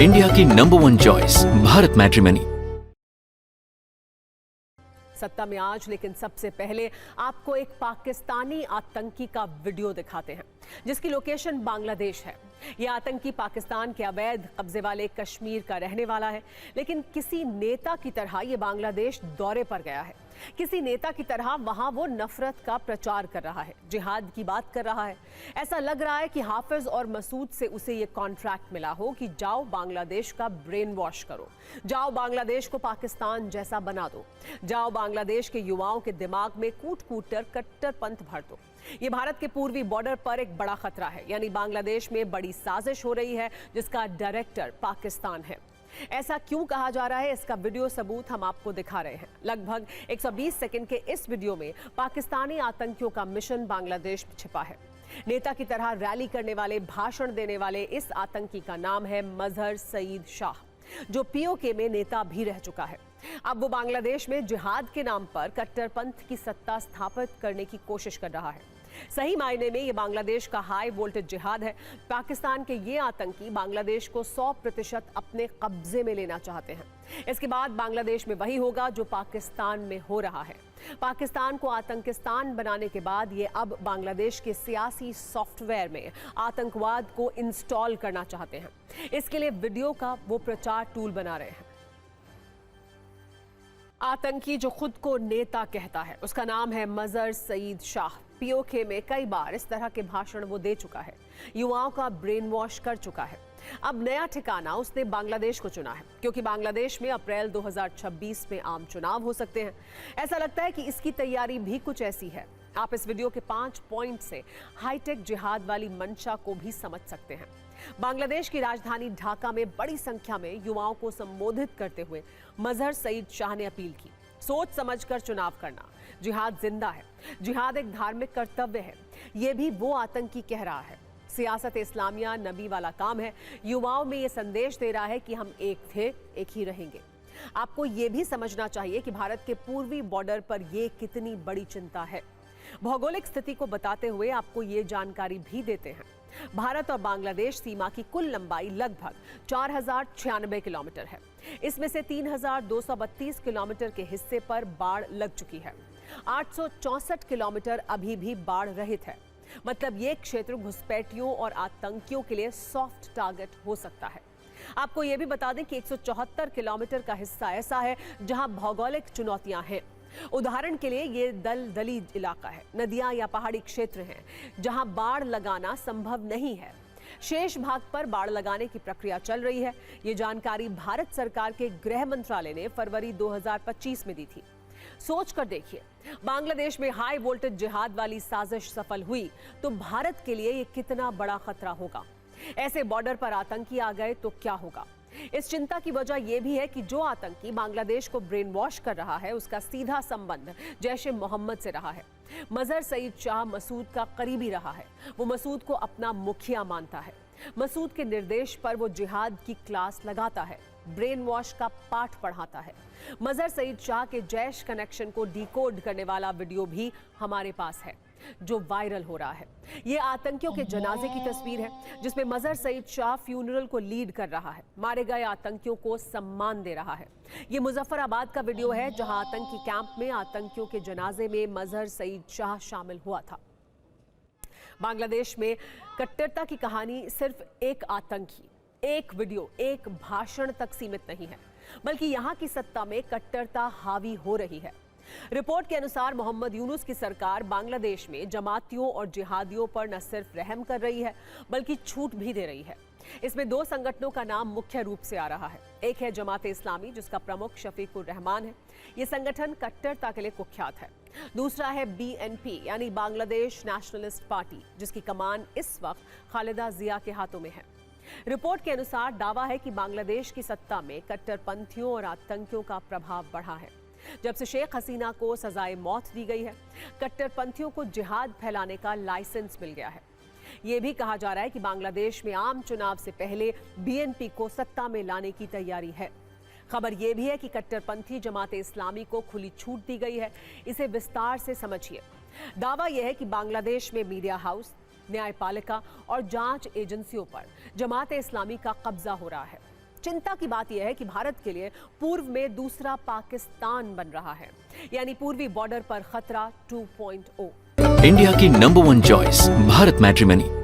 India की number 1 choice Bharat matrimony. सत्ता में आज, लेकिन सबसे पहले आपको एक पाकिस्तानी आतंकी का वीडियो दिखाते हैं जिसकी लोकेशन बांग्लादेश है। यह आतंकी पाकिस्तान के अवैध कब्जे वाले कश्मीर का रहने वाला है, लेकिन किसी नेता की तरह यह बांग्लादेश दौरे पर गया है। किसी नेता की तरह वहां वो नफरत का प्रचार कर रहा है, जिहाद की बात कर रहा है। ऐसा लग रहा है कि हाफिज और मसूद से उसे ये कॉन्ट्रैक्ट मिला हो कि जाओ बांग्लादेश का ब्रेन वॉश करो, जाओ बांग्लादेश को पाकिस्तान जैसा बना दो, जाओ बांग्लादेश के युवाओं के दिमाग में कूट कूट कर कट्टरपंथ भर दो। ये भारत के पूर्वी बॉर्डर पर एक बड़ा खतरा है, यानी बांग्लादेश में बड़ी साजिश हो रही है जिसका डायरेक्टर पाकिस्तान है। ऐसा क्यों कहा जा रहा है, इसका वीडियो सबूत हम आपको दिखा रहे हैं। लगभग 120 सेकंड के इस वीडियो में पाकिस्तानी आतंकियों का मिशन बांग्लादेश में छिपा है। नेता की तरह रैली करने वाले, भाषण देने वाले इस आतंकी का नाम है मजहर सईद शाह, जो पीओके में नेता भी रह चुका है। अब वो बांग्लादेश में जिहाद के नाम पर कट्टरपंथ की सत्ता स्थापित करने की कोशिश कर रहा है। सही मायने में ये बांग्लादेश का हाई वोल्टेज जिहाद है। पाकिस्तान के ये आतंकी बांग्लादेश को 100% अपने कब्जे में लेना चाहते हैं। इसके बाद बांग्लादेश में वही होगा जो पाकिस्तान में हो रहा है। पाकिस्तान को आतंकिस्तान बनाने के बाद ये अब बांग्लादेश के सियासी सॉफ्टवेयर में आतंकवाद को इंस्टॉल करना चाहते हैं। इसके लिए वीडियो का वो प्रचार टूल बना रहे हैं। आतंकी जो खुद को नेता कहता है, उसका नाम है मजहर सईद शाह। पीओके में कई बार इस तरह के भाषण वो दे चुका है, युवाओं का ब्रेन वॉश कर चुका है। अब नया ठिकाना उसने बांग्लादेश को चुना है, क्योंकि बांग्लादेश में अप्रैल 2026 में आम चुनाव हो सकते हैं। ऐसा लगता है कि इसकी तैयारी भी कुछ ऐसी है। आप इस वीडियो के 5 पॉइंट से हाईटेक जिहाद वाली मंशा को भी समझ सकते हैं। बांग्लादेश की राजधानी ढाका में बड़ी संख्या में युवाओं को संबोधित करते हुए मजहर सईद शाह ने अपील की, सोच समझकर चुनाव करना। जिहाद जिंदा है, जिहाद एक धार्मिक कर्तव्य है, ये भी वो आतंकी कह रहा है। सियासत इस्लामिया नबी वाला काम है। युवाओं में ये संदेश दे रहा है कि हम एक थे, एक ही रहेंगे। आपको ये भी समझना चाहिए कि भारत के पूर्वी बॉर्डर पर ये कितनी बड़ी चिंता है। भौगोलिक स्थिति को बताते हुए आपको ये जानकारी भी देते हैं। भारत और बांग्लादेश सीमा की कुल लंबाई लगभग 4096 किलोमीटर है। इसमें से 3232 किलोमीटर के हिस्से पर बाढ़ लग चुकी है। 864 किलोमीटर अभी भी बाढ़ रहित है। मतलब ये क्षेत्र घुसपैठियों और आतंकियों के लिए सॉफ्ट टारगेट हो सकता है। आपको ये भी बता दें कि 174 किलोमीटर का हिस्सा ऐसा है जहां भौगोलिक चुनौतियां हैं। उदाहरण के लिए ये दलदली इलाका है, नदियां या पहाड़ी क्षेत्र हैं जहां बाढ़ लगाना संभव नहीं है। शेष भाग पर बाढ़ लगाने की प्रक्रिया चल रही है। ये जानकारी भारत सरकार के गृह मंत्रालय ने फरवरी 2025 में दी थी। सोच कर देखिए, बांग्लादेश में हाई वोल्टेज जिहाद वाली साजिश सफल हुई तो भारत के लिए ये कितना बड़ा खतरा होगा। ऐसे बॉर्डर पर आतंकी आ गए तो क्या होगा। इस चिंता की वजह यह भी है कि जो आतंकी बांग्लादेश को ब्रेन वॉश कर रहा है, उसका सीधा संबंध जैश ए मोहम्मद से रहा है। मजहर सईद शाह मसूद का करीबी रहा है। वो मसूद को अपना मुखिया मानता है। मसूद के निर्देश पर वो जिहाद की क्लास लगाता है, ब्रेन वॉश का पाठ पढ़ाता है। मजहर सईद शाह के जैश कनेक्शन को डिकोड करने वाला वीडियो भी हमारे पास है, जो वायरल हो रहा है। ये आतंकियों के जनाजे की तस्वीर है, जिसमें मजहर सईद शाह फ्यूनरल को लीड कर रहा है, मारे गए आतंकियों को सम्मान दे रहा है। ये मुजफ्फराबाद का वीडियो है, जहां आतंकी कैंप में आतंकियों के जनाजे में मजहर सईद शाह शामिल हुआ था। बांग्लादेश में कट्टरता की कहानी सिर्फ एक आतंकी, एक वीडियो, एक भाषण तक सीमित नहीं है, बल्कि यहां की सत्ता में कट्टरता हावी हो रही है। रिपोर्ट के अनुसार मोहम्मद यूनुस की सरकार बांग्लादेश में जमातियों और जिहादियों पर न सिर्फ रहम कर रही है, बल्कि छूट भी दे रही है। इसमें 2 संगठनों का नाम मुख्य रूप से आ रहा है। एक है जमात इस्लामी, जिसका प्रमुख शफीकुर रहमान है। ये संगठन कट्टरता के लिए कुख्यात है। दूसरा है BNP, यानी बांग्लादेश नेशनलिस्ट पार्टी, जिसकी कमान इस वक्त खालिदा जिया के हाथों में है। रिपोर्ट के अनुसार दावा है कि बांग्लादेश की सत्ता में कट्टरपंथियों और आतंकियों का प्रभाव बढ़ा है। जब से शेख हसीना को सजाए मौत दी गई है, कट्टरपंथियों को जिहाद फैलाने का लाइसेंस मिल गया है। यह भी कहा जा रहा है कि बांग्लादेश में आम चुनाव से पहले BNP को सत्ता में लाने की तैयारी है। खबर यह भी है कि कट्टरपंथी जमात इस्लामी को खुली छूट दी गई है। इसे विस्तार से समझिए। दावा यह है कि बांग्लादेश में मीडिया हाउस, न्यायपालिका और जांच एजेंसियों पर जमात इस्लामी का कब्जा हो रहा है। चिंता की बात यह है कि भारत के लिए पूर्व में दूसरा पाकिस्तान बन रहा है, यानी पूर्वी बॉर्डर पर खतरा 2.0। इंडिया की नंबर 1 चॉइस भारत मैट्रिमनी।